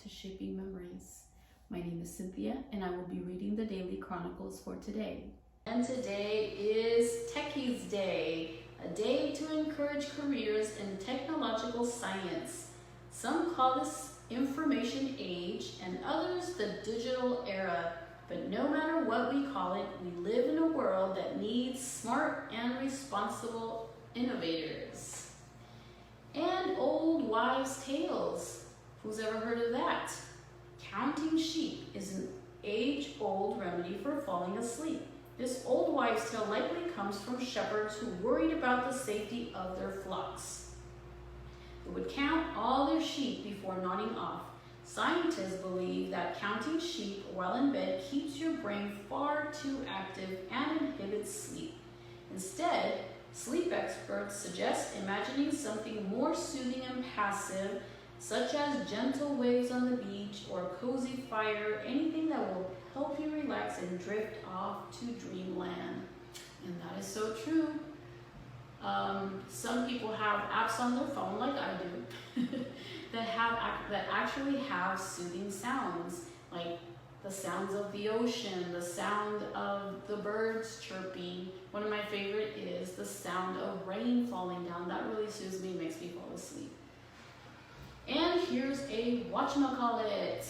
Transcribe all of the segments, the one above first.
to Shaping Memories. My name is Cynthia, and I will be reading the Daily Chronicles for today. And today is Techies Day, a day to encourage careers in technological science. Some call this information age and others the digital era. But no matter what we call it, we live in a world that needs smart and responsible innovators. And old wives' tales. Who's ever heard of that? Counting sheep is an age-old remedy for falling asleep. This old wives' tale likely comes from shepherds who worried about the safety of their flocks. They would count all their sheep before nodding off. Scientists believe that counting sheep while in bed keeps your brain far too active and inhibits sleep. Instead, sleep experts suggest imagining something more soothing and passive, such as gentle waves on the beach or a cozy fire, anything that will help you relax and drift off to dreamland. And that is so true. Some people have apps on their phone, like I do, that actually have soothing sounds, like the sounds of the ocean, the sound of the birds chirping. One of my favorite is the sound of rain falling down. That really soothes me, makes me fall asleep. And here's a whatchamacallit.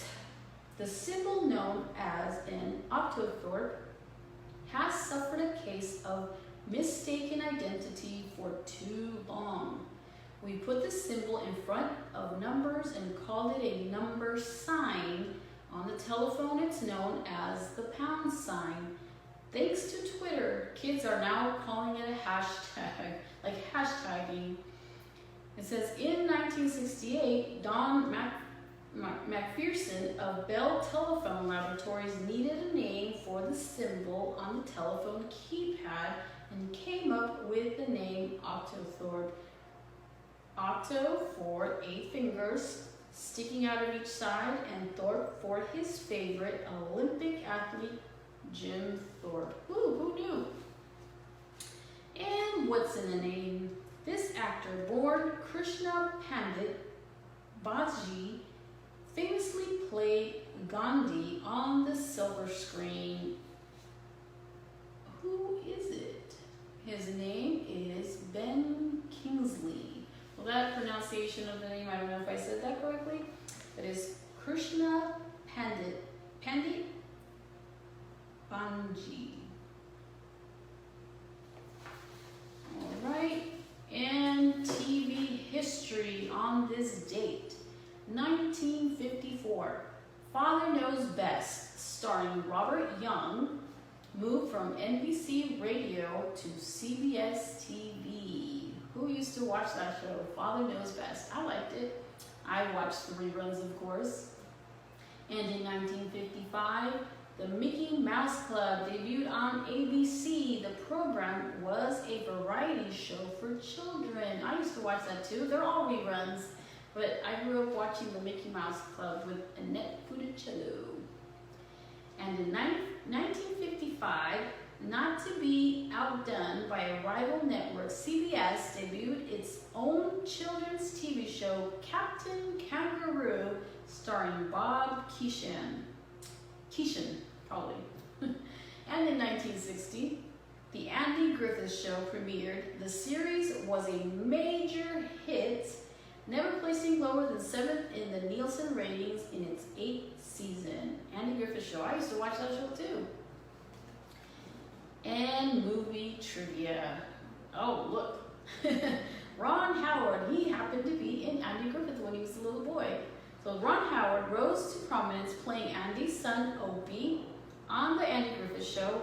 The symbol known as an octothorpe has suffered a case of mistaken identity for too long. We put the symbol in front of numbers and called it a number sign. On the telephone, it's known as the pound sign. Thanks to Twitter, kids are now calling it a hashtag, like hashtagging. It says, in 1968, Don McPherson of Bell Telephone Laboratories needed a name for the symbol on the telephone keypad and came up with the name octothorpe. Octo for 8 fingers sticking out of each side, and Thorpe for his favorite Olympic athlete, Jim Thorpe. Ooh, who knew? And what's in the name? This actor, born Krishna Pandit Bajji, famously played Gandhi on the silver screen. Who is it? His name is Ben Kingsley. Well, that pronunciation of the name, I don't know if I said that correctly, but it's Krishna Pandit Bajji. All right, and TV history on this date, 1954. Father Knows Best, starring Robert Young, moved from NBC Radio to CBS TV. Who used to watch that show? Father Knows Best. I liked it. I watched the reruns, of course. And in 1955, the Mickey Mouse Club debuted on ABC. The program was a variety show for children. I used to watch that too. They're all reruns. But I grew up watching the Mickey Mouse Club with Annette Funicello. And in 1955, not to be outdone by a rival network, CBS debuted its own children's TV show, Captain Kangaroo, starring Bob Keeshan, probably. And in 1960, the Andy Griffith Show premiered. The series was a major hit, never placing lower than 7th in the Nielsen ratings in its 8th season. Andy Griffith Show. I used to watch that show too. And movie trivia. Oh, look. Ron Howard, he happened to be in Andy Griffith when he was a little boy. So Ron Howard rose to prominence playing Andy's son, Opie, on the Andy Griffith Show.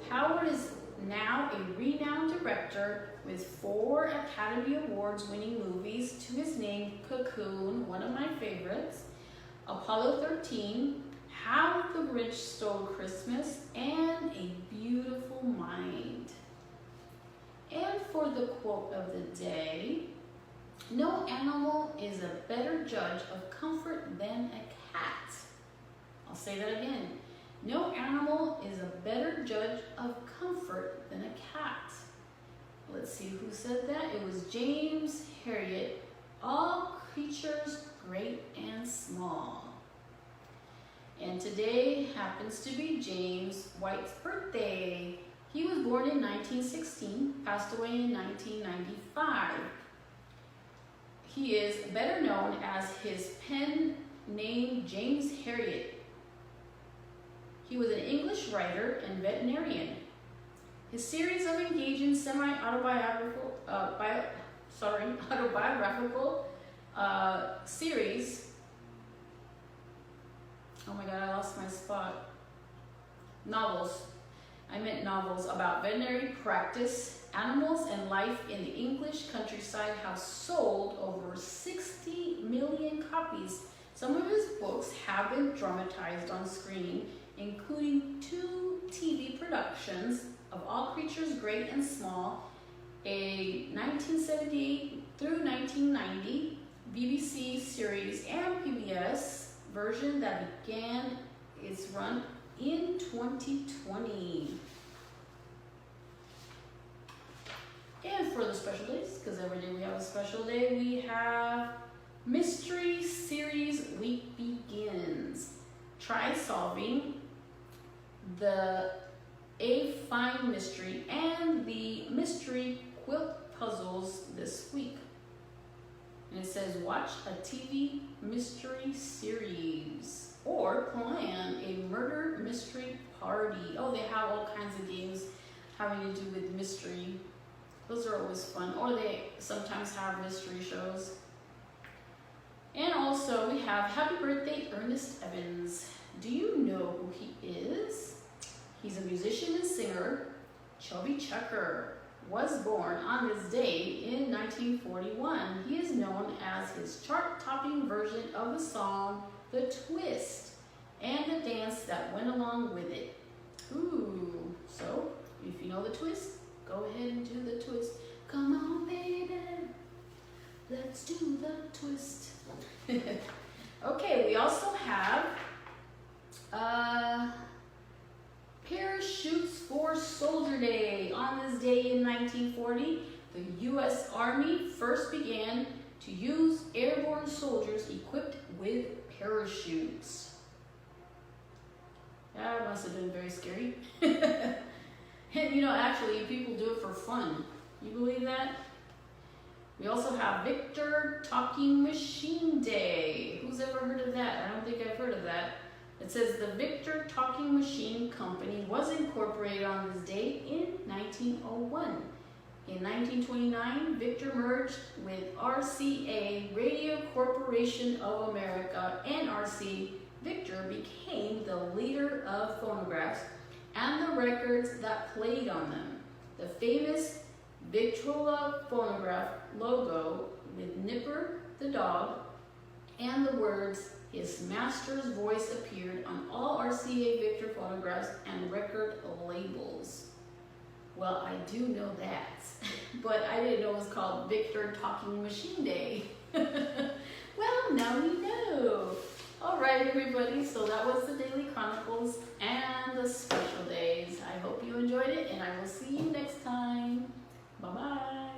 Howard is now a renowned director with 4 Academy Awards winning movies to his name: Cocoon, one of my favorites, Apollo 13, How the Grinch Stole Christmas, and A Beautiful Mind. And for the quote of the day, no animal is a better judge of comfort than a cat. I'll say that again. No animal is a better judge of comfort than a cat. Let's see who said that. It was James Herriot. All creatures great and small. today happens to be James White's birthday. He was born in 1916, passed away in 1995. He is better known as his pen name James Herriot. He was an English writer and veterinarian. His series of engaging semi-autobiographical series. Oh my God, I lost my spot. Novels. I meant novels about veterinary practice, animals, and life in the English countryside have sold over 60 million copies. Some of his books have been dramatized on screen, including 2 TV productions of All Creatures Great and Small, a 1978 through 1990 BBC series and PBS version that began its run in 2020. And for the special days, because every day we have a special day, we have Mystery Series Week Begins. Try solving the A Fine Mystery and the Mystery Quilt puzzles this week. And it says watch a TV mystery series or plan a murder mystery party. Oh, they have all kinds of games having to do with mystery. Those are always fun. Or they sometimes have mystery shows. And also we have Happy Birthday Ernest Evans. Do you know who he is? He's a musician and singer. Chubby Checker was born on this day in 1941. He is known as his chart-topping version of the song The Twist and the dance that went along with it. Ooh, so if you know the twist, go ahead and do the twist. Come on, baby, let's do the twist. Okay, we also have Parachutes for Soldier Day. On this day in 1940, the U.S. Army first began to use airborne soldiers equipped with parachutes. That must have been very scary. And actually, people do it for fun. You believe that? We also have Victor Talking Machine Day. Who's ever heard of that? I don't think I've heard of that. It says the Victor Talking Machine Company was incorporated on this day in 1901. In 1929, Victor merged with RCA, Radio Corporation of America, and RC. Victor became the leader of phonographs and the records that played on them. The famous Victrola phonograph logo with Nipper the dog and the words his master's voice appeared on all RCA Victor phonographs and record labels. Well, I do know that, but I didn't know it was called Victor Talking Machine Day. Well, now we know. All right, everybody, so that was the Daily Chronicles and the special days. I hope you enjoyed it, and I will see you next time. Bye-bye.